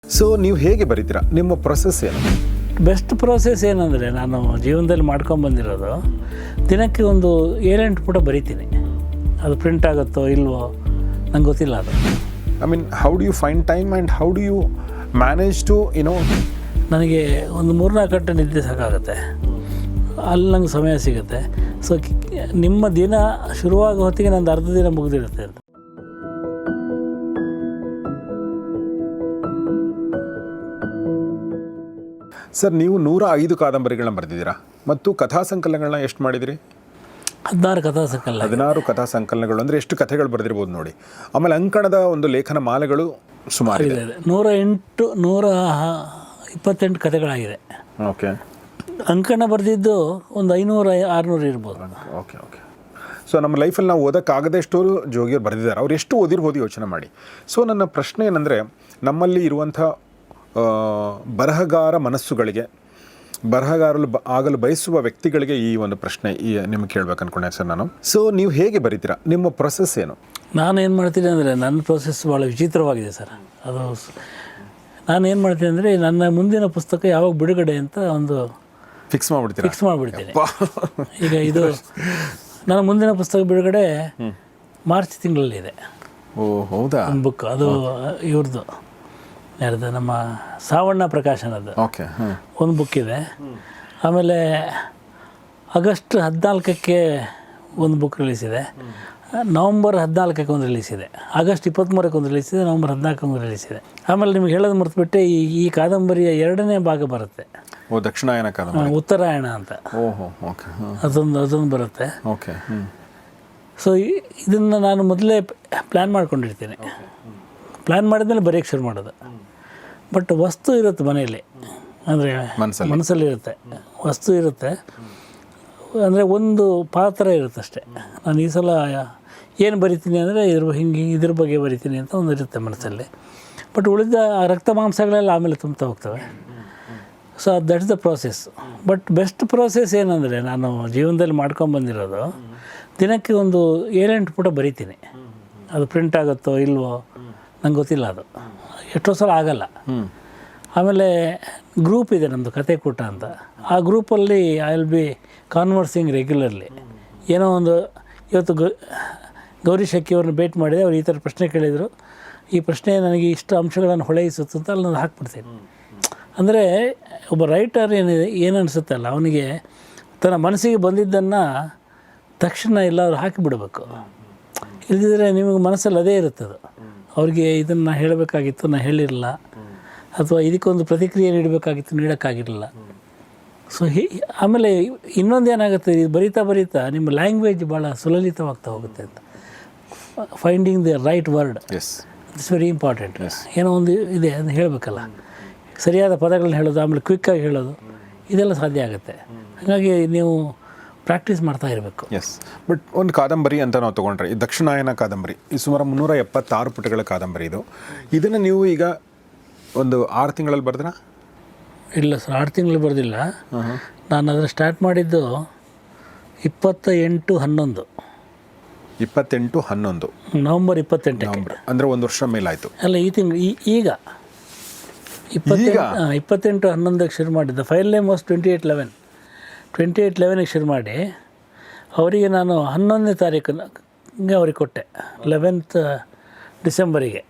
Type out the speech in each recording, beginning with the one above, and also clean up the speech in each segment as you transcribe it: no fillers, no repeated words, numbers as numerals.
So ನೀವು ಹೇಗೆ ಬರೀತೀರಾ? ನಿಮ್ಮ ಪ್ರೊಸೆಸ್ ಏನು? ಬೆಸ್ಟ್ ಪ್ರೋಸೆಸ್ ಏನಂದರೆ, ನಾನು ಜೀವನದಲ್ಲಿ ಮಾಡ್ಕೊಂಬಂದಿರೋದು ದಿನಕ್ಕೆ ಒಂದು 7-8 ಪುಟ ಬರಿತೀನಿ. ಅದು ಪ್ರಿಂಟ್ ಆಗುತ್ತೋ ಇಲ್ವೋ ನಂಗೆ ಗೊತ್ತಿಲ್ಲ. ಅದು I mean how do you find time and how do you manage to ನನಗೆ ಒಂದು 3-4 ಗಂಟೆ ನಿದ್ದೆ ಸಾಕಾಗುತ್ತೆ, ಅಲ್ಲಿ ನಂಗೆ ಸಮಯ ಸಿಗುತ್ತೆ. ಸೊ ನಿಮ್ಮ ದಿನ ಶುರುವಾಗೋ ಹೊತ್ತಿಗೆ ನಂದು ಅರ್ಧ ದಿನ ಮುಗಿದಿರುತ್ತೆ ಅಂತ. ಸರ್, ನೀವು 105 ಕಾದಂಬರಿಗಳನ್ನ ಬರೆದಿದ್ದೀರಾ ಮತ್ತು ಕಥಾ ಸಂಕಲನಗಳನ್ನ ಎಷ್ಟು ಮಾಡಿದಿರಿ? 16 ಕಥಾ ಸಂಕಲನ. 16 ಕಥಾ ಸಂಕಲನಗಳು ಅಂದರೆ ಎಷ್ಟು ಕಥೆಗಳು ಬರೆದಿರ್ಬೋದು ನೋಡಿ. ಆಮೇಲೆ ಅಂಕಣದ ಒಂದು ಲೇಖನ ಮಾಲೆಗಳು ಸುಮಾರು ಇದೆ. 128 ಕಥೆಗಳಾಗಿದೆ. ಓಕೆ. ಅಂಕಣ ಬರೆದಿದ್ದು ಒಂದು 500-600 ಇರ್ಬೋದು. Okay okay. ಸೊ ನಮ್ಮ ಲೈಫಲ್ಲಿ ನಾವು ಓದೋಕ್ಕಾಗದಷ್ಟು ಜೋಗಿಯವ್ರು ಬರೆದಿದ್ದಾರೆ. ಅವ್ರು ಎಷ್ಟು ಓದಿರ್ಬೋದು ಯೋಚನೆ ಮಾಡಿ. ಸೊ ನನ್ನ ಪ್ರಶ್ನೆ ಏನಂದರೆ, ನಮ್ಮಲ್ಲಿ ಇರುವಂಥ ಬರಹಗಾರ ಮನಸ್ಸುಗಳಿಗೆ, ಬರಹಗಾರರು ಆಗಲು ಬಯಸುವ ವ್ಯಕ್ತಿಗಳಿಗೆ ಈ ಒಂದು ಪ್ರಶ್ನೆ ನಿಮ್ಗೆ ಕೇಳ್ಬೇಕು ಅಂದ್ಕೊಂಡೆ ಸರ್ ನಾನು. ಸೊ ನೀವು ಹೇಗೆ ಬರೀತೀರಾ? ನಿಮ್ಮ ಪ್ರೊಸೆಸ್ ಏನು? ನಾನು ಏನು ಮಾಡ್ತೀನಿ ಅಂದರೆ, ನನ್ನ ಪ್ರೊಸೆಸ್ ಭಾಳ ವಿಚಿತ್ರವಾಗಿದೆ ಸರ್. ಅದು ನಾನು ಏನು ಮಾಡ್ತೀನಿ ಅಂದರೆ, ನನ್ನ ಮುಂದಿನ ಪುಸ್ತಕ ಯಾವಾಗ ಬಿಡುಗಡೆ ಅಂತ ಒಂದು ಫಿಕ್ಸ್ ಮಾಡಿಬಿಡ್ತೀನಿ. ಈಗ ಇದು ನನ್ನ ಮುಂದಿನ ಪುಸ್ತಕ ಬಿಡುಗಡೆ ಮಾರ್ಚ್ ತಿಂಗಳಲ್ಲಿದೆ. ಓ ಹೌದಾ? ಒಂದು ಬುಕ್, ಅದು ಇವ್ರದ್ದು, ಯಾರ್ದು, ನಮ್ಮ ಸಾವಣ್ಣ ಪ್ರಕಾಶನದ್ದು. ಓಕೆ. ಒಂದು ಬುಕ್ ಇದೆ. ಆಮೇಲೆ ಆಗಸ್ಟ್ 14ಕ್ಕೆ ಒಂದು ಬುಕ್ ರಿಲೀಸ್ ಇದೆ. ನವಂಬರ್ 14ಕ್ಕೆ ಒಂದು ರಿಲೀಸ್ ಇದೆ. ಆಗಸ್ಟ್ 23ಕ್ಕೆ ಒಂದು ರಿಲೀಸ್ ಇದೆ. ನವಂಬರ್ 14ಕ್ಕೆ ಒಂದು ರಿಲೀಸ್ ಇದೆ. ಆಮೇಲೆ ನಿಮ್ಗೆ ಹೇಳೋದು ಮರೆತುಬಿಟ್ಟೆ, ಈ ಕಾದಂಬರಿಯ 2ನೇ ಭಾಗ ಬರುತ್ತೆ. ಓ, ದಕ್ಷಿಣಾಯನ ಕಾದಂಬರಿ, ಉತ್ತರಾಯಣ ಅಂತ. ಓಹೋ, ಓಕೆ. ಅದೊಂದು ಬರುತ್ತೆ. ಓಕೆ. ಸೊ ಇದನ್ನು ನಾನು ಮೊದಲೇ ಪ್ಲ್ಯಾನ್ ಮಾಡ್ಕೊಂಡಿರ್ತೀನಿ. ಪ್ಲ್ಯಾನ್ ಮಾಡಿದ್ಮೇಲೆ ಬರೆಯೋಕ್ಕೆ ಶುರು ಮಾಡೋದು. ಬಟ್ ವಸ್ತು ಇರುತ್ತೆ ಮನೆಯಲ್ಲಿ, ಅಂದರೆ ಮನಸ್ಸಲ್ಲಿರುತ್ತೆ, ವಸ್ತು ಇರುತ್ತೆ. ಅಂದರೆ ಒಂದು ಪಾತ್ರ ಇರುತ್ತೆ ಅಷ್ಟೇ. ನಾನು ಈ ಸಲ ಏನು ಬರಿತೀನಿ ಅಂದರೆ ಇದ್ರ ಬಗ್ಗೆ ಬರಿತೀನಿ ಅಂತ ಒಂದು ಇರುತ್ತೆ ಮನಸ್ಸಲ್ಲಿ. ಬಟ್ ಉಳಿದ ರಕ್ತ ಮಾಂಸಗಳೆಲ್ಲ ಆಮೇಲೆ ತುಂಬ್ತಾ ಹೋಗ್ತವೆ. So that is the process. But best process ಏನಂದರೆ, ನಾನು ಜೀವನದಲ್ಲಿ ಮಾಡ್ಕೊಂಬಂದಿರೋದು ದಿನಕ್ಕೆ ಒಂದು 7-8 ಪುಟ ಬರಿತೀನಿ. ಅದು ಪ್ರಿಂಟ್ ಆಗುತ್ತೋ ಇಲ್ವೋ ನಂಗೆ ಗೊತ್ತಿಲ್ಲ. ಅದು ಎಷ್ಟೋ ಸಲ ಆಗಲ್ಲ. ಆಮೇಲೆ ಗ್ರೂಪ್ ಇದೆ ನಮ್ಮದು, ಕತೆ ಕೂಟ ಅಂತ. ಆ ಗ್ರೂಪಲ್ಲಿ ಐ ವಿಲ್ ಬಿ ಕಾನ್ವರ್ಸಿಂಗ್ ರೆಗ್ಯುಲರ್ಲಿ. ಏನೋ ಒಂದು, ಇವತ್ತು ಗೌರಿ ಶೆಟ್ಟಿ ಅವ್ರನ್ನ ಭೇಟಿ ಮಾಡಿದೆ. ಅವ್ರು ಈ ಥರ ಪ್ರಶ್ನೆ ಕೇಳಿದರು, ಈ ಪ್ರಶ್ನೆ ನನಗೆ ಇಷ್ಟು ಅಂಶಗಳನ್ನು ಹೊಳೆಯಿಸುತ್ತೆ ಅಂತ ಅಲ್ಲಿ ನಾನು ಹಾಕ್ಬಿಡ್ತೀನಿ. ಅಂದರೆ ಒಬ್ಬ ರೈಟರ್ ಏನು ಅನಿಸುತ್ತಲ್ಲ, ಅವನಿಗೆ ತನ್ನ ಮನಸ್ಸಿಗೆ ಬಂದಿದ್ದನ್ನು ತಕ್ಷಣ ಎಲ್ಲರೂ ಹಾಕಿಬಿಡಬೇಕು. ಇಲ್ಲದಿದ್ದರೆ ನಿಮಗೆ ಮನಸ್ಸಲ್ಲಿ ಅದೇ ಇರುತ್ತದು. ಅವ್ರಿಗೆ ಇದನ್ನು ಹೇಳಬೇಕಾಗಿತ್ತು, ನಾನು ಹೇಳಿರಲಿಲ್ಲ, ಅಥವಾ ಇದಕ್ಕೊಂದು ಪ್ರತಿಕ್ರಿಯೆ ನೀಡಬೇಕಾಗಿತ್ತು, ನೀಡೋಕ್ಕಾಗಿರಲಿಲ್ಲ. ಸೊ ಆಮೇಲೆ ಇನ್ನೊಂದು ಏನಾಗುತ್ತೆ, ಇದು ಬರೀತಾ ನಿಮ್ಮ ಲ್ಯಾಂಗ್ವೇಜ್ ಭಾಳ ಸುಲಲಿತವಾಗ್ತಾ ಹೋಗುತ್ತೆ ಅಂತ. Finding the right word it's very important. ಏನೋ ಒಂದು ಇದೆ ಅಂತ ಹೇಳಬೇಕಲ್ಲ, ಸರಿಯಾದ ಪದಗಳನ್ನ ಹೇಳೋದು, ಆಮೇಲೆ ಕ್ವಿಕ್ಕಾಗಿ ಹೇಳೋದು, ಇದೆಲ್ಲ ಸಾಧ್ಯ ಆಗುತ್ತೆ. ಹಾಗಾಗಿ ನೀವು ಪ್ರಾಕ್ಟೀಸ್ ಮಾಡ್ತಾ ಇರಬೇಕು. ಎಸ್. ಬಟ್ ಒಂದು ಕಾದಂಬರಿ ಅಂತ ನಾವು ತೊಗೊಂಡ್ರೆ, ಈ ದಕ್ಷಿಣಾಯನ ಕಾದಂಬರಿ, ಈ ಸುಮಾರು 376 ಪುಟಗಳ ಕಾದಂಬರಿ ಇದು. ಇದನ್ನು ನೀವು ಈಗ ಒಂದು 6 ತಿಂಗಳಲ್ಲಿ ಬರೆದ್ರಾ? ಇಲ್ಲ ಸರ್, 6 ತಿಂಗಳು ಬರೆದಿಲ್ಲ. ನಾನು ಅದನ್ನು ಸ್ಟಾರ್ಟ್ ಮಾಡಿದ್ದು 28/11. 28/11 ನವಂಬರ್ 28 ಅಂದರೆ 1 ವರ್ಷ ಮೇಲಾಯಿತು. ಅಲ್ಲ, ಈ ತಿಂಗಳು ಈಗ 28/11ಕ್ಕೆ ಶುರು ಮಾಡಿದ್ದೆ. ಫೈಲ್ ನೇಮ್ ವಾಸ್ 28/11ಗೆ ಶುರು ಮಾಡಿ, ಅವರಿಗೆ ನಾನು 11ನೇ ತಾರೀಕಿಗೆ ಅವ್ರಿಗೆ ಕೊಟ್ಟೆ, 11th ಡಿಸೆಂಬರಿಗೆ.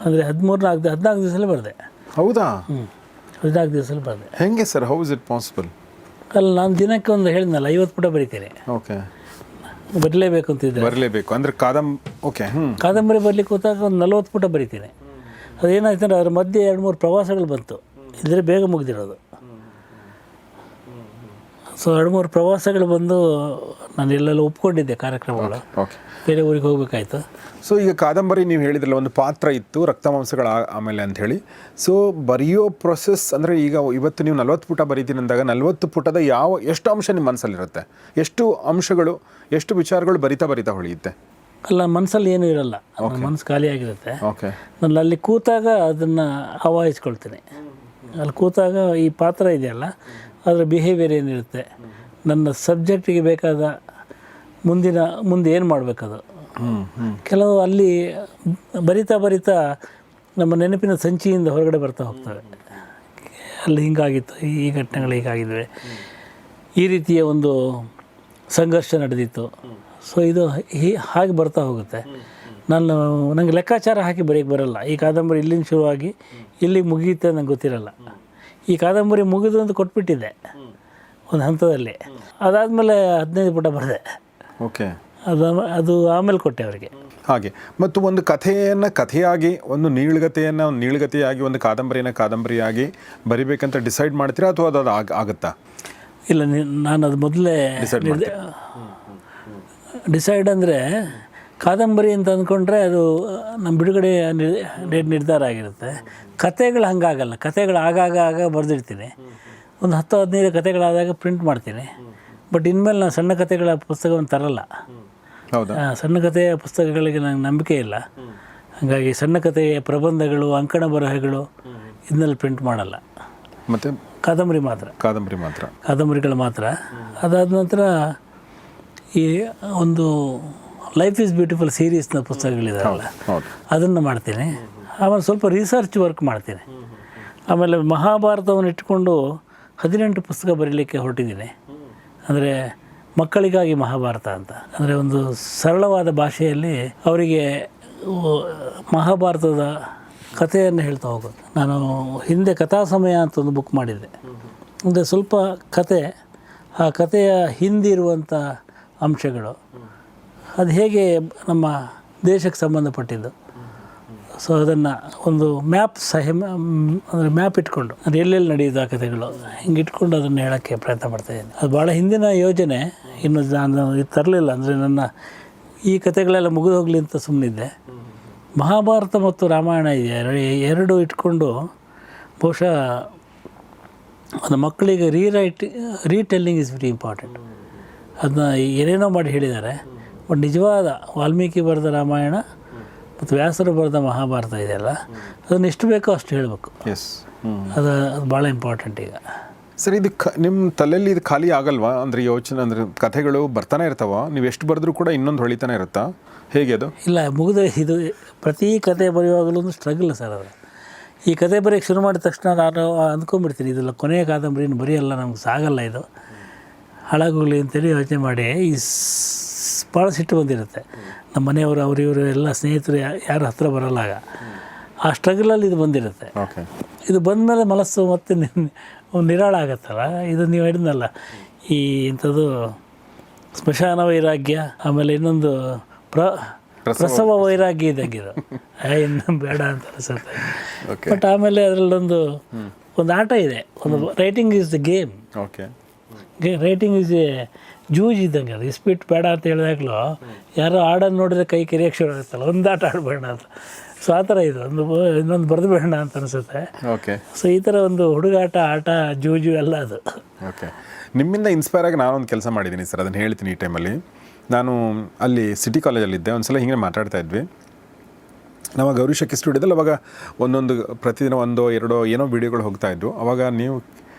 ಅಂದರೆ 14 ದಿವಸದಲ್ಲಿ ಬರೆದೆ. ಹೌದಾ? 14 ದಿವಸದಲ್ಲಿ ಬರೆದೆ. ಹೇಗೆ sir, how is it possible? ಅಲ್ಲ, ನಾನು ದಿನಕ್ಕೆ ಒಂದು ಹೇಳಿದ್ನಲ್ಲ, 50 ಪುಟ ಬರೀತೀನಿ. ಓಕೆ. ಬರಲೇಬೇಕು ಅಂತಿದ್ದೆ. ಬರಲೇಬೇಕು ಅಂದರೆ ಓಕೆ. ಕಾದಂಬರಿ ಬರಲಿಕ್ಕೆ ಹೋದಾಗ ಒಂದು 40 ಪುಟ ಬರೀತೀನಿ. ಅದೇನಾಯ್ತು ಅಂದರೆ, ಅದ್ರ ಮಧ್ಯೆ 2-3 ಪ್ರವಾಸಗಳು ಬಂತು. ಇದ್ರೆ ಬೇಗ ಮುಗಿದಿರೋದು. ಸೊ 2-3 ಪ್ರವಾಸಗಳು ಬಂದು ನಾನು ಎಲ್ಲೆಲ್ಲ ಒಪ್ಕೊಂಡಿದ್ದೆ ಕಾರ್ಯಕ್ರಮಗಳು. ಬೇರೆ ಊರಿಗೆ ಹೋಗ್ಬೇಕಾಯ್ತು. ಸೊ ಈಗ ಕಾದಂಬರಿ ನೀವು ಹೇಳಿದ್ರಲ್ಲ, ಒಂದು ಪಾತ್ರ ಇತ್ತು, ರಕ್ತ ಮಾಂಸಗಳ ಆಮೇಲೆ ಅಂಥೇಳಿ. ಸೊ ಬರೆಯೋ ಪ್ರೊಸೆಸ್ ಅಂದರೆ, ಈಗ ಇವತ್ತು ನೀವು 40 ಪುಟ ಬರೀತೀನಿ ಅಂದಾಗ 40 ಪುಟದ ಎಷ್ಟು ಅಂಶ ನಿಮ್ಮ ಮನಸ್ಸಲ್ಲಿರುತ್ತೆ? ಎಷ್ಟು ಅಂಶಗಳು, ಎಷ್ಟು ವಿಚಾರಗಳು ಬರಿತಾ ಹೊಳೆಯುತ್ತೆ? ಅಲ್ಲ, ಮನಸ್ಸಲ್ಲಿ ಏನೂ ಇರಲ್ಲ, ಮನಸ್ಸು ಖಾಲಿಯಾಗಿರುತ್ತೆ. ಓಕೆ. ನಾನು ಅಲ್ಲಿ ಕೂತಾಗ ಅದನ್ನು ಆವಾಹಿಸ್ಕೊಳ್ತೀನಿ. ಅಲ್ಲಿ ಕೂತಾಗ ಈ ಪಾತ್ರ ಇದೆಯಲ್ಲ, ಅದರ ಬಿಹೇವಿಯರ್ ಏನಿರುತ್ತೆ, ನನ್ನ ಸಬ್ಜೆಕ್ಟಿಗೆ ಬೇಕಾದ ಮುಂದೆ ಏನು ಮಾಡಬೇಕದು. ಕೆಲವು ಅಲ್ಲಿ ಬರಿತಾ ನಮ್ಮ ನೆನಪಿನ ಸಂಚಿಯಿಂದ ಹೊರಗಡೆ ಬರ್ತಾ ಹೋಗ್ತವೆ. ಅಲ್ಲಿ ಹಿಂಗಾಗಿತ್ತು, ಈ ಘಟನೆಗಳು ಹೀಗಾಗಿದ್ವೆ, ಈ ರೀತಿಯ ಒಂದು ಸಂಘರ್ಷ ನಡೆದಿತ್ತು. ಸೊ ಇದು ಹಾಗೆ ಬರ್ತಾ ಹೋಗುತ್ತೆ. ನನಗೆ ಲೆಕ್ಕಾಚಾರ ಹಾಕಿ ಬರೆಯೋಕ್ಕೆ ಬರೋಲ್ಲ. ಈ ಕಾದಂಬರಿ ಇಲ್ಲಿಂದ ಶುರುವಾಗಿ ಇಲ್ಲಿಗೆ ಮುಗಿಯುತ್ತೆ ನಂಗೆ ಗೊತ್ತಿರಲ್ಲ. ಈ ಕಾದಂಬರಿ ಮುಗಿದು ಅಂತ ಕೊಟ್ಬಿಟ್ಟಿದ್ದೆ ಒಂದು ಹಂತದಲ್ಲಿ. ಅದಾದಮೇಲೆ 15 ಪುಟ ಬರೆದೆ. ಓಕೆ, ಅದು ಆಮೇಲೆ ಕೊಟ್ಟೆ ಅವರಿಗೆ. ಹಾಗೆ ಮತ್ತು ಒಂದು ಕಥೆಯನ್ನು ಕಥೆಯಾಗಿ, ಒಂದು ನೀಳ್ಗತೆಯನ್ನು ಒಂದು ನೀಳ್ಗತೆಯಾಗಿ, ಒಂದು ಕಾದಂಬರಿಯಾಗಿ ಬರಿಬೇಕಂತ ಡಿಸೈಡ್ ಮಾಡ್ತೀರಾ ಅಥವಾ ಅದು ಆಗುತ್ತಾ? ಇಲ್ಲ, ನಾನು ಅದು ಮೊದಲೇ ಡಿಸೈಡ್ ಅಂದರೆ ಕಾದಂಬರಿ ಅಂತ ಅಂದ್ಕೊಂಡ್ರೆ ಅದು ನಮ್ಮ ಬಿಡುಗಡೆ ನಿರ್ಧಾರ ಆಗಿರುತ್ತೆ. ಕಥೆಗಳು ಹಂಗಾಗಲ್ಲ. ಕಥೆಗಳು ಆಗಾಗ ಬರೆದಿರ್ತೀನಿ. ಒಂದು 10-15 ಕಥೆಗಳಾದಾಗ ಪ್ರಿಂಟ್ ಮಾಡ್ತೀನಿ. ಬಟ್ ಇನ್ಮೇಲೆ ನಾನು ಸಣ್ಣ ಕಥೆಗಳ ಪುಸ್ತಕವನ್ನು ತರಲ್ಲ. ಹೌದಾ? ಸಣ್ಣ ಕಥೆಯ ಪುಸ್ತಕಗಳಿಗೆ ನಂಗೆ ನಂಬಿಕೆ ಇಲ್ಲ. ಹಾಗಾಗಿ ಸಣ್ಣ ಕಥೆಯ ಪ್ರಬಂಧಗಳು, ಅಂಕಣ ಬರಹಗಳು ಇದನ್ನೆಲ್ಲ ಪ್ರಿಂಟ್ ಮಾಡಲ್ಲ. ಮತ್ತು ಕಾದಂಬರಿಗಳು ಮಾತ್ರ. ಅದಾದ ನಂತರ ಈ ಒಂದು ಲೈಫ್ ಈಸ್ ಬ್ಯೂಟಿಫುಲ್ ಸೀರೀಸ್ನ ಪುಸ್ತಕಗಳಿದಾವಲ್ಲ, ಅದನ್ನು ಮಾಡ್ತೀನಿ. ಆಮೇಲೆ ಸ್ವಲ್ಪ ರಿಸರ್ಚ್ ವರ್ಕ್ ಮಾಡ್ತೀನಿ. ಆಮೇಲೆ ಮಹಾಭಾರತವನ್ನು ಇಟ್ಕೊಂಡು 18 ಪುಸ್ತಕ ಬರೀಲಿಕ್ಕೆ ಹೊರಟಿದ್ದೀನಿ. ಅಂದರೆ ಮಕ್ಕಳಿಗಾಗಿ ಮಹಾಭಾರತ ಅಂತ. ಅಂದರೆ ಒಂದು ಸರಳವಾದ ಭಾಷೆಯಲ್ಲಿ ಅವರಿಗೆ ಮಹಾಭಾರತದ ಕಥೆಯನ್ನು ಹೇಳ್ತಾ ಹೋಗೋದು. ನಾನು ಹಿಂದೆ ಕಥಾ ಸಮಯ ಅಂತ ಒಂದು ಬುಕ್ ಮಾಡಿದ್ದೆ. ಅಂದರೆ ಸ್ವಲ್ಪ ಕತೆ, ಆ ಕಥೆಯ ಹಿಂದಿರುವಂಥ ಅಂಶಗಳು, ಅದು ಹೇಗೆ ನಮ್ಮ ದೇಶಕ್ಕೆ ಸಂಬಂಧಪಟ್ಟಿದ್ದು. ಸೊ ಅದನ್ನು ಒಂದು ಮ್ಯಾಪ್ ಅಂದರೆ ಮ್ಯಾಪ್ ಇಟ್ಕೊಂಡು ಅದು ಎಲ್ಲೆಲ್ಲಿ ನಡೆಯೋದು ಆ ಕಥೆಗಳು ಹಿಂಗೆ ಇಟ್ಕೊಂಡು ಅದನ್ನು ಹೇಳೋಕ್ಕೆ ಪ್ರಯತ್ನ ಮಾಡ್ತಾಯಿದ್ದೀನಿ. ಅದು ಭಾಳ ಹಿಂದಿನ ಯೋಜನೆ. ಇನ್ನು ನಾನು ಇದು ತರಲಿಲ್ಲ. ಅಂದರೆ ನನ್ನ ಈ ಕಥೆಗಳೆಲ್ಲ ಮುಗಿದು ಹೋಗಲಿ ಅಂತ ಸುಮ್ಮನಿದ್ದೆ. ಮಹಾಭಾರತ ಮತ್ತು ರಾಮಾಯಣ ಇದೆ, ಎರಡು ಇಟ್ಕೊಂಡು ಬಹುಶಃ ಅದು ಮಕ್ಕಳಿಗೆ ರೀಟೆಲ್ಲಿಂಗ್ ಇಸ್ ವೆರಿ ಇಂಪಾರ್ಟೆಂಟ್. ಅದನ್ನ ಏನೇನೋ ಮಾಡಿ ಹೇಳಿದ್ದಾರೆ. ಬಟ್ ನಿಜವಾದ ವಾಲ್ಮೀಕಿ ಬರೆದ ರಾಮಾಯಣ ಮತ್ತು ವ್ಯಾಸರು ಬರೆದ ಮಹಾಭಾರತ ಇದೆಯಲ್ಲ, ಅದನ್ನು ಎಷ್ಟು ಬೇಕೋ ಅಷ್ಟು ಹೇಳಬೇಕು. ಅದು ಭಾಳ ಇಂಪಾರ್ಟೆಂಟ್ ಈಗ. ಸರ್, ಇದು ನಿಮ್ಮ ತಲೆಯಲ್ಲಿ ಇದು ಖಾಲಿ ಆಗಲ್ವಾ? ಅಂದರೆ ಯೋಚನೆ, ಅಂದರೆ ಕಥೆಗಳು ಬರ್ತಾನೆ ಇರ್ತಾವ, ನೀವು ಎಷ್ಟು ಬರೆದ್ರೂ ಕೂಡ ಇನ್ನೊಂದು ಹೊಳಿತಾನೆ ಇರುತ್ತಾ? ಹೇಗೆ ಅದು? ಇಲ್ಲ, ಮುಗಿದ ಇದು ಪ್ರತಿ ಕತೆ ಬರೆಯುವಾಗಲೂ ಒಂದು ಸ್ಟ್ರಗಲ್ ಸರ್. ಅದು ಈ ಕತೆ ಬರೆಯೋಕ್ಕೆ ಶುರು ಮಾಡಿದ ತಕ್ಷಣ ನಾನು ಅಂದ್ಕೊಂಡ್ಬಿಡ್ತೀನಿ, ಇದೆಲ್ಲ ಕೊನೆಯ ಕಾದಂಬರಿನ ಬರೆಯಲ್ಲ, ನಮ್ಗೆ ಸಾಗಲ್ಲ, ಇದು ಹಾಳಾಗೋಗ್ಲಿ ಅಂತೇಳಿ ಯೋಚನೆ ಮಾಡಿ ಭಾಳ ಸಿಟ್ಟು ಬಂದಿರುತ್ತೆ. ನಮ್ಮ ಮನೆಯವರು, ಇವರು ಎಲ್ಲ ಸ್ನೇಹಿತರು ಯಾರು ಹತ್ತಿರ ಬರಲ್ಲ. ಆಗ ಆ ಸ್ಟ್ರಗಲಲ್ಲಿ ಇದು ಬಂದಿರುತ್ತೆ. ಇದು ಬಂದಮೇಲೆ ಮನಸ್ಸು ಮತ್ತೆ ನಿರಾಳ ಆಗತ್ತಲ್ಲ. ಇದು ನೀವು ಹೇಳಿದ್ನಲ್ಲ, ಈ ಇಂಥದ್ದು ಸ್ಮಶಾನ ವೈರಾಗ್ಯ, ಆಮೇಲೆ ಇನ್ನೊಂದು ಪ್ರಸವ ವೈರಾಗ್ಯ ಇದ್ದಂಗಿದು. ಇನ್ನು ಬೇಡ ಅಂತ ಅನಿಸುತ್ತೆ. ಬಟ್ ಆಮೇಲೆ ಅದರಲ್ಲೊಂದು ಆಟ ಇದೆ. ಒಂದು writing is the game. Writing is a ಜೂಜ್ ಇದ್ದಂಗೆ. ಅದು ಇಸ್ಬಿಟ್ಟು ಬೇಡ ಅಂತ ಹೇಳಿದಾಗಲೂ ಯಾರೋ ಆಡೋದು ನೋಡಿದ್ರೆ ಕೈ ಕೆರೆಯಕ್ಕೆ ಶುರು ಆಗುತ್ತಲ್ಲ, ಒಂದು ಆಟ ಆಡಬೇಡ ಅಂತ. ಸೊ ಆ ಥರ ಇದು ಇನ್ನೊಂದು ಬರೆದು ಬೇಡ ಅಂತ ಅನಿಸುತ್ತೆ. ಸೊ ಈ ಥರ ಒಂದು ಹುಡುಗಾಟ, ಆಟ, ಜೂಜು ಎಲ್ಲ ಅದು. ನಿಮ್ಮಿಂದ ಇನ್ಸ್ಪೈರ್ ಆಗಿ ನಾನೊಂದು ಕೆಲಸ ಮಾಡಿದ್ದೀನಿ ಸರ್, ಅದನ್ನು ಹೇಳ್ತೀನಿ. ಈ ಟೈಮಲ್ಲಿ ನಾನು ಅಲ್ಲಿ ಸಿಟಿ ಕಾಲೇಜಲ್ಲಿದ್ದೆ. ಒಂದು ಸಲ ಹಿಂಗೆ ಮಾತಾಡ್ತಾ ಇದ್ವಿ. ನಾವು ಗೌರಿ ಶಕ್ಕಿ ಸ್ಟುಡಿಯೋದಲ್ಲಿ ಅವಾಗ ಒಂದೊಂದು ಪ್ರತಿದಿನ 1-2 ಏನೋ ವೀಡಿಯೋಗಳು ಹೋಗ್ತಾಯಿದ್ರು. ಅವಾಗ ನೀವು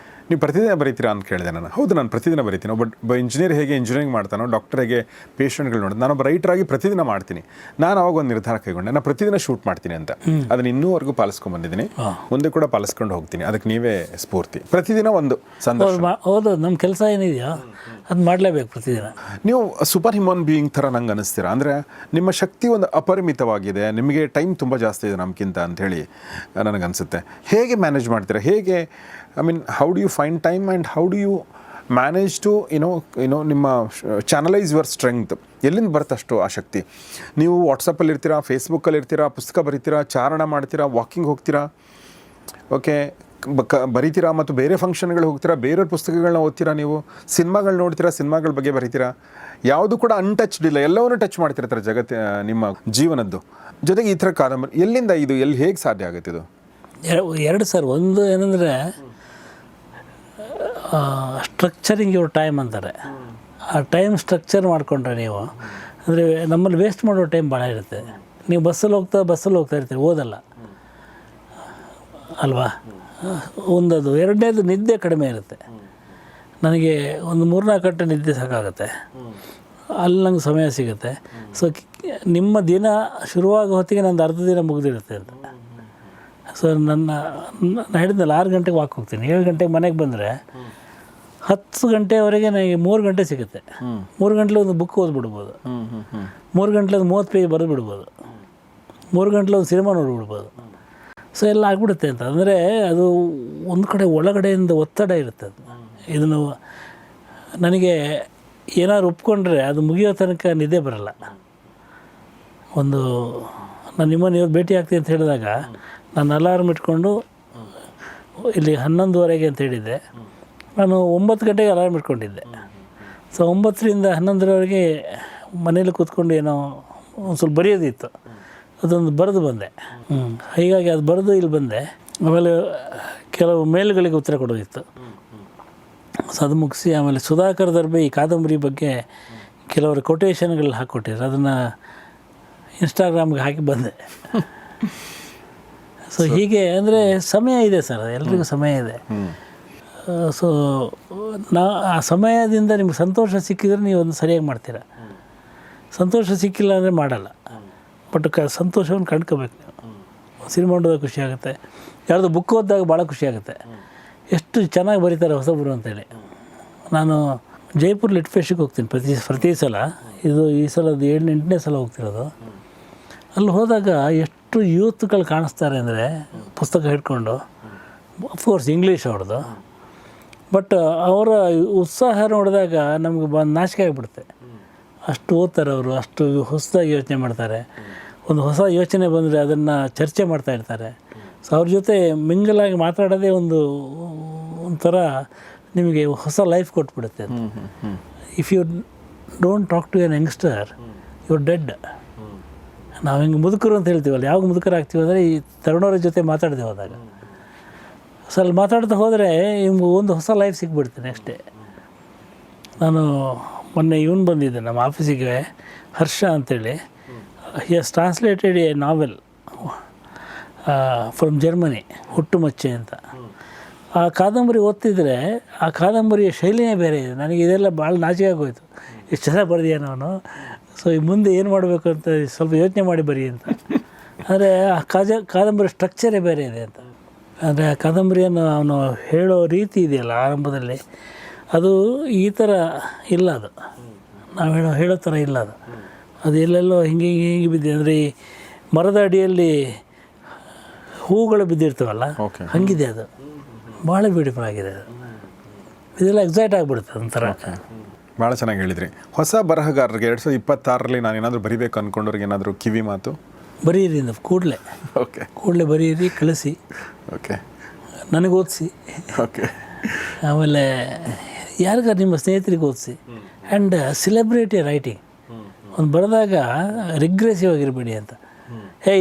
ಪ್ರತಿದಿನ ಬರೀತೀರಾ ಅಂತ ಕೇಳಿದೆ ನಾನು. ಹೌದು, ನಾನು ಪ್ರತಿದಿನ ಬರೀತೀನಿ. ಒಬ್ಬ ಇಂಜಿನಿಯರ್ ಹೇಗೆ ಇಂಜಿನಿಯರಿಂಗ್ ಮಾಡ್ತಾನೋ, ಡಾಕ್ಟರ್ ಹೇಗೆ ಪೇಷಂಟ್ಗಳು ನೋಡೋದು, ನಾನೊಬ್ಬ ರೈಟರಾಗಿ ಪ್ರತಿದಿನ ಮಾಡ್ತೀನಿ. ನಾನು ಅವಾಗ ಒಂದು ನಿರ್ಧಾರ ಕೈಗೊಂಡೆ, ನಾನು ಪ್ರತಿದಿನ ಶೂಟ್ ಮಾಡ್ತೀನಿ ಅಂತ. ಅದನ್ನು ಇನ್ನೂವರೆಗೂ ಪಾಲಿಸ್ಕೊಂಡ್ಬಂದಿದ್ದೀನಿ, ಮುಂದೆ ಕೂಡ ಪಾಲಿಸ್ಕೊಂಡು ಹೋಗ್ತೀನಿ. ಅದಕ್ಕೆ ನೀವೇ ಸ್ಫೂರ್ತಿ. ಪ್ರತಿದಿನ ಒಂದು ಸಂದರ್ಶನ. ಹೌದು, ನಮ್ಮ ಕೆಲಸ ಏನಿದೆಯೋ ಅದು ಮಾಡಲೇಬೇಕು ಪ್ರತಿದಿನ. ನೀವು ಸೂಪರ್ ಹ್ಯೂಮನ್ ಬೀಯಿಂಗ್ ಥರ ನಂಗೆ ಅನ್ನಿಸ್ತೀರಾ? ಅಂದರೆ ನಿಮ್ಮ ಶಕ್ತಿ ಒಂದು ಅಪರಿಮಿತವಾಗಿದೆ, ನಿಮಗೆ ಟೈಮ್ ತುಂಬ ಜಾಸ್ತಿ ಇದೆ ನಮಗಿಂತ ಅಂಥೇಳಿ ನನಗನ್ಸುತ್ತೆ. ಹೇಗೆ ಮ್ಯಾನೇಜ್ ಮಾಡ್ತೀರಾ? ಹೇಗೆ, I mean, how do you find time and how do you manage to you know ನಿಮ್ಮ ಚಾನಲೈಸ್ ಯುವರ್ ಸ್ಟ್ರೆಂಗ್ತ್? ಎಲ್ಲಿಂದ ಬರ್ತಷ್ಟು ಆ ಶಕ್ತಿ? ನೀವು ವಾಟ್ಸಪ್ಪಲ್ಲಿ ಇರ್ತೀರಾ, ಫೇಸ್ಬುಕ್ಕಲ್ಲಿ ಇರ್ತೀರಾ, ಪುಸ್ತಕ ಬರೀತೀರಾ, ಚಾರಣ ಮಾಡ್ತೀರಾ, ವಾಕಿಂಗ್ ಹೋಗ್ತೀರಾ, ಓಕೆ, ಬರೀತೀರಾ, ಮತ್ತು ಬೇರೆ ಫಂಕ್ಷನ್ಗಳು ಹೋಗ್ತೀರಾ, ಬೇರೆಯವ್ರ ಪುಸ್ತಕಗಳನ್ನ ಓದ್ತೀರಾ, ನೀವು ಸಿನಿಮಾಗಳು ನೋಡ್ತೀರಾ, ಸಿನಿಮಾಗಳ ಬಗ್ಗೆ ಬರೀತೀರಾ. ಯಾವುದು ಕೂಡ ಅನ್ಟಚ್ಡ್ ಇಲ್ಲ, ಎಲ್ಲವನ್ನೂ ಟಚ್ ಮಾಡ್ತಿರ್ತಾರೆ ಜಗತ್ತು ನಿಮ್ಮ ಜೀವನದ್ದು. ಜೊತೆಗೆ ಈ ಥರ ಕಾದಂಬರಿ ಎಲ್ಲಿಂದ ಇದು ಹೇಗೆ ಸಾಧ್ಯ ಆಗುತ್ತೆ ಇದು? ಎರಡು ಸರ್. ಒಂದು ಏನಂದರೆ ಸ್ಟ್ರಕ್ಚರಿಂಗ್ ಯುವರ್ ಟೈಮ್ ಅಂತಾರೆ. ಆ ಟೈಮ್ ಸ್ಟ್ರಕ್ಚರ್ ಮಾಡಿಕೊಂಡ್ರೆ ನೀವು, ಅಂದರೆ ನಮ್ಮಲ್ಲಿ ವೇಸ್ಟ್ ಮಾಡೋ ಟೈಮ್ ಭಾಳ ಇರುತ್ತೆ. ನೀವು ಬಸ್ಸಲ್ಲಿ ಹೋಗ್ತಾ ಇರ್ತೀರಿ, ಓದಲ್ಲ ಅಲ್ವಾ? ಒಂದದು. ಎರಡನೇದು ನಿದ್ದೆ ಕಡಿಮೆ ಇರುತ್ತೆ. ನನಗೆ ಒಂದು 3-4 ಗಂಟೆ ನಿದ್ದೆ ಸಾಕಾಗುತ್ತೆ, ಅಲ್ಲಿ ನಂಗೆ ಸಮಯ ಸಿಗುತ್ತೆ. ಸೊ ನಿಮ್ಮ ದಿನ ಶುರುವಾಗೋ ಹೊತ್ತಿಗೆ ನಂದು ಅರ್ಧ ದಿನ ಮುಗಿದಿರುತ್ತೆ ಅಂತ. ಸೊ ನಾನು ಹೇಳಿದ್ನಲ್ಲ 6 ಗಂಟೆಗೆ ವಾಕ್ ಹೋಗ್ತೀನಿ, 7 ಗಂಟೆಗೆ ಮನೆಗೆ ಬಂದರೆ 10 ಗಂಟೆವರೆಗೆ ನನಗೆ 3 ಗಂಟೆ ಸಿಗುತ್ತೆ. 3 ಗಂಟಲೆ ಒಂದು ಬುಕ್ ಓದ್ಬಿಡ್ಬೋದು, 3 ಗಂಟಲೆ ಒಂದು 30 ಪೇಜ್ ಬರೆದು ಬಿಡ್ಬೋದು, 3 ಗಂಟಲೆ ಒಂದು ಸಿನಿಮಾ ನೋಡಿಬಿಡ್ಬೋದು. ಸೊ ಎಲ್ಲ ಆಗ್ಬಿಡುತ್ತೆ ಅಂತ. ಅಂದರೆ ಅದು ಒಂದು ಕಡೆ ಒಳಗಡೆಯಿಂದ ಒತ್ತಡ ಇರುತ್ತೆ. ಅದು ಇದನ್ನು ನನಗೆ ಏನಾದ್ರು ಒಪ್ಕೊಂಡ್ರೆ ಅದು ಮುಗಿಯೋ ತನಕ ನಿದ್ದೆ ಬರಲ್ಲ. ಒಂದು ನಾನು ನಿಮ್ಮನ್ನು ಇವತ್ತು ಭೇಟಿ ಆಗ್ತೀನಿ ಅಂತ ಹೇಳಿದಾಗ ನಾನು ಅಲಾರ್ಮ್ ಇಟ್ಕೊಂಡು ಇಲ್ಲಿ 11:30 ಅಂತ ಹೇಳಿದ್ದೆ, ನಾನು 9 ಗಂಟೆಗೆ ಅಲಾರ್ಮ್ ಇಟ್ಕೊಂಡಿದ್ದೆ. ಸೊ 9ರಿಂದ 11ರವರೆಗೆ ಮನೇಲಿ ಕೂತ್ಕೊಂಡು ಏನೋ ಒಂದು ಸ್ವಲ್ಪ ಬರೆಯೋದಿತ್ತು, ಅದೊಂದು ಬರೆದು ಬಂದೆ. ಹೀಗಾಗಿ ಅದು ಬರೆದು ಇಲ್ಲಿ ಬಂದೆ. ಆಮೇಲೆ ಕೆಲವು ಮೇಲ್ಗಳಿಗೆ ಉತ್ತರ ಕೊಡೋದಿತ್ತು. ಸೊ ಅದು ಮುಗಿಸಿ ಆಮೇಲೆ ಸುಧಾಕರ್ ದರ್ಬೆ ಈ ಕಾದಂಬರಿ ಬಗ್ಗೆ ಕೆಲವರು ಕೊಟೇಶನ್ಗಳು ಹಾಕ್ಕೊಟ್ಟಿದ್ರು, ಅದನ್ನು ಇನ್ಸ್ಟಾಗ್ರಾಮ್ಗೆ ಹಾಕಿ ಬಂದೆ. ಸೊ ಹೀಗೆ ಅಂದರೆ ಸಮಯ ಇದೆ ಸರ್, ಎಲ್ರಿಗೂ ಸಮಯ ಇದೆ. ಸೊ ಆ ಸಮಯದಿಂದ ನಿಮ್ಗೆ ಸಂತೋಷ ಸಿಕ್ಕಿದ್ರೆ ನೀವು ಒಂದು ಸರಿಯಾಗಿ ಮಾಡ್ತೀರ, ಸಂತೋಷ ಸಿಕ್ಕಿಲ್ಲ ಅಂದರೆ ಮಾಡಲ್ಲ. ಬಟ್ ಸಂತೋಷವನ್ನು ಕಂಡ್ಕೋಬೇಕು ನೀವು. ಸಿನಿಮಾ ನೋಡಿದಾಗ ಖುಷಿ ಆಗುತ್ತೆ, ಯಾರ್ದು ಬುಕ್ ಓದಿದಾಗ ಭಾಳ ಖುಷಿ ಆಗುತ್ತೆ, ಎಷ್ಟು ಚೆನ್ನಾಗಿ ಬರೀತಾರೆ ಹೊಸಬರು ಅಂತೇಳಿ. ನಾನು ಜೈಪುರ್ ಲಿಟ್ ಫೆಸ್ಟಿಗೆ ಹೋಗ್ತೀನಿ ಪ್ರತಿ ಸಲ. ಈ ಸಲದ 8ನೇ ಸಲ ಹೋಗ್ತಿರೋದು. ಅಲ್ಲಿ ಹೋದಾಗ ಎಷ್ಟು ಯೂತ್ಗಳು ಕಾಣಿಸ್ತಾರೆ ಅಂದರೆ ಪುಸ್ತಕ ಹಿಡ್ಕೊಂಡು, ಅಫ್ಕೋರ್ಸ್ ಇಂಗ್ಲೀಷ್ ಅವ್ರದ್ದು, ಬಟ್ ಅವರ ಉತ್ಸಾಹ ನೋಡಿದಾಗ ನಮಗೆ ನಾಚಿಕೆ ಆಗಿಬಿಡುತ್ತೆ. ಅಷ್ಟು ಓದ್ತಾರೆ ಅವರು, ಅಷ್ಟು ಹೊಸದಾಗಿ ಯೋಚನೆ ಮಾಡ್ತಾರೆ. ಒಂದು ಹೊಸ ಯೋಚನೆ ಬಂದರೆ ಅದನ್ನು ಚರ್ಚೆ ಮಾಡ್ತಾಯಿರ್ತಾರೆ. ಸೊ ಅವ್ರ ಜೊತೆ ಮಿಂಗಲಾಗಿ ಮಾತಾಡೋದೇ ಒಂಥರ ನಿಮಗೆ ಹೊಸ ಲೈಫ್ ಕೊಟ್ಬಿಡುತ್ತೆ ಅಂತ. If you don't talk to an youngster you dead. ನಾವು ಹಿಂಗೆ ಮುದುಕರು ಅಂತ ಹೇಳ್ತೀವಲ್ಲ, ಯಾವಾಗ ಮುದುಕರಾಗ್ತೀವಿ ಅಂದರೆ ಈ ತರುಣರ ಜೊತೆ ಮಾತಾಡದೆ ಹೋದಾಗ. ಸೊ ಅಲ್ಲಿ ಮಾತಾಡ್ತಾ ಹೋದರೆ ನಿಮ್ಗೆ ಒಂದು ಹೊಸ ಲೈಫ್ ಸಿಕ್ಬಿಡ್ತೀನಿ ಅಷ್ಟೇ. ನಾನು ಮೊನ್ನೆ ಬಂದಿದ್ದೆ ನಮ್ಮ ಆಫೀಸಿಗೆ, ಹರ್ಷ ಅಂಥೇಳಿ. He has translated a novel from Germany, ಹುಟ್ಟುಮಚ್ಚೆ ಅಂತ. ಆ ಕಾದಂಬರಿ ಓದ್ತಿದ್ರೆ ಆ ಕಾದಂಬರಿಯ ಶೈಲಿನೇ ಬೇರೆ ಇದೆ. ನನಗೆ ಇದೆಲ್ಲ ಭಾಳ ನಾಚಿಕೆ ಆಗೋಯ್ತು, ಎಷ್ಟು ಚೆನ್ನಾಗಿ ಬರೆದಿಯಾನ ಅವನು. ಸೊ ಈ ಮುಂದೆ ಏನು ಮಾಡಬೇಕು ಅಂತ ಸ್ವಲ್ಪ ಯೋಚನೆ ಮಾಡಿ ಬರಿ ಅಂತ. ಅಂದರೆ ಆ ಕಾದಂಬರಿ ಸ್ಟ್ರಕ್ಚರೇ ಬೇರೆ ಇದೆ ಅಂತ. ಅಂದರೆ ಆ ಕಾದಂಬರಿಯನ್ನು ಅವನು ಹೇಳೋ ರೀತಿ ಇದೆಯಲ್ಲ ಆರಂಭದಲ್ಲಿ, ಅದು ಈ ಥರ ಇಲ್ಲ, ಅದು ನಾವು ಹೇಳೋ ಥರ ಇಲ್ಲ. ಅದು ಎಲ್ಲೆಲ್ಲೋ ಹಿಂಗೆ ಬಿದ್ದಿದೆ. ಅಂದರೆ ಈ ಮರದ ಅಡಿಯಲ್ಲಿ ಹೂಗಳು ಬಿದ್ದಿರ್ತವಲ್ಲ, ಹಂಗಿದೆ ಅದು. ಭಾಳ ಬ್ಯೂಟಿಫುಲ್ ಆಗಿದೆ ಅದು. ಇದೆಲ್ಲ ಎಕ್ಸೈಟ್ ಆಗಿಬಿಡುತ್ತೆ ಒಂಥರ. ಭಾಳ ಚೆನ್ನಾಗಿ ಹೇಳಿದ್ರಿ. ಹೊಸ ಬರಹಗಾರರಿಗೆ 2026ರಲ್ಲಿ ನಾನು ಏನಾದರೂ ಬರಿಬೇಕು ಅಂದ್ಕೊಂಡವ್ರಿಗೆ ಏನಾದರೂ ಕಿವಿ ಮಾತು? ಬರೀರಿ ಕೂಡಲೇ ಬರೀರಿ, ಕಳಿಸಿ, ನನಗೆ ಓದಿಸಿ, ಆಮೇಲೆ ಯಾರಿಗಾರು ನಿಮ್ಮ ಸ್ನೇಹಿತರಿಗೆ ಓದಿಸಿ. And celebrate A writing. ಒಂದು ಬರೆದಾಗ ರಿಗ್ರೆಸಿವ್ ಆಗಿರಬೇಡಿ ಅಂತ.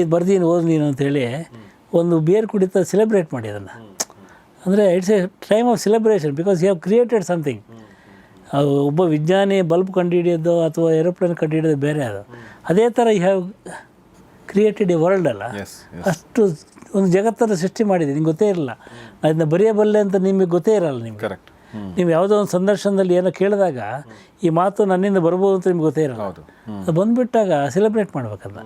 ಇದು ಬರ್ದೀನಿ ಓದಿ ನೀನು ಅಂತೇಳಿ ಒಂದು ಬಿಯರ್ ಕುಡಿತಾ ಸೆಲೆಬ್ರೇಟ್ ಮಾಡಿ ಅದನ್ನು. ಅಂದರೆ it's a time of celebration, because you have created something. ಒಬ್ಬ ವಿಜ್ಞಾನಿ ಬಲ್ಬ್ ಕಂಡುಹಿಡಿಯೋದು ಅಥವಾ ಏರೋಪ್ಲೇನ್ ಕಂಡುಹಿಡಿಯೋದು ಬೇರೆ. ಅದೇ ಥರ you have created a world ಅಲ್ಲ. ಅಷ್ಟು ಒಂದು ಜಗತ್ತನ್ನು ಸೃಷ್ಟಿ ಮಾಡಿದೆ, ನಿಮ್ಗೆ ಗೊತ್ತೇ ಇರಲ್ಲ. ನಾನು ಇದನ್ನ ಬರೆಯಬಲ್ಲೆ ಅಂತ ನಿಮಗೆ ಗೊತ್ತೇ ಇರಲ್ಲ. ನಿಮ್ಗೆ ನೀವು ಯಾವುದೋ ಒಂದು ಸಂದರ್ಶನದಲ್ಲಿ ಏನೋ ಕೇಳಿದಾಗ ಈ ಮಾತು ನನ್ನಿಂದ ಬರ್ಬೋದು ಅಂತ ನಿಮ್ಗೆ ಗೊತ್ತೇ ಇರಲ್ಲ. ಅದು ಬಂದುಬಿಟ್ಟಾಗ ಸೆಲೆಬ್ರೇಟ್ ಮಾಡ್ಬೇಕಲ್ಲ.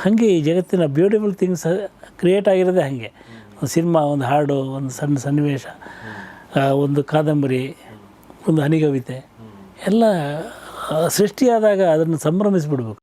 ಹಾಗೆ ಈ ಜಗತ್ತಿನ ಬ್ಯೂಟಿಫುಲ್ ಥಿಂಗ್ಸ್ ಕ್ರಿಯೇಟ್ ಆಗಿರೋದೇ ಹಾಗೆ. ಒಂದು ಸಿನಿಮಾ, ಒಂದು ಹಾಡು, ಒಂದು ಸಣ್ಣ ಸನ್ನಿವೇಶ, ಒಂದು ಕಾದಂಬರಿ, ಒಂದು ಹನಿಗವಿತೆ ಎಲ್ಲ ಸೃಷ್ಟಿಯಾದಾಗ ಅದನ್ನು ಸಂಭ್ರಮಿಸಿಬಿಡ್ಬೇಕು.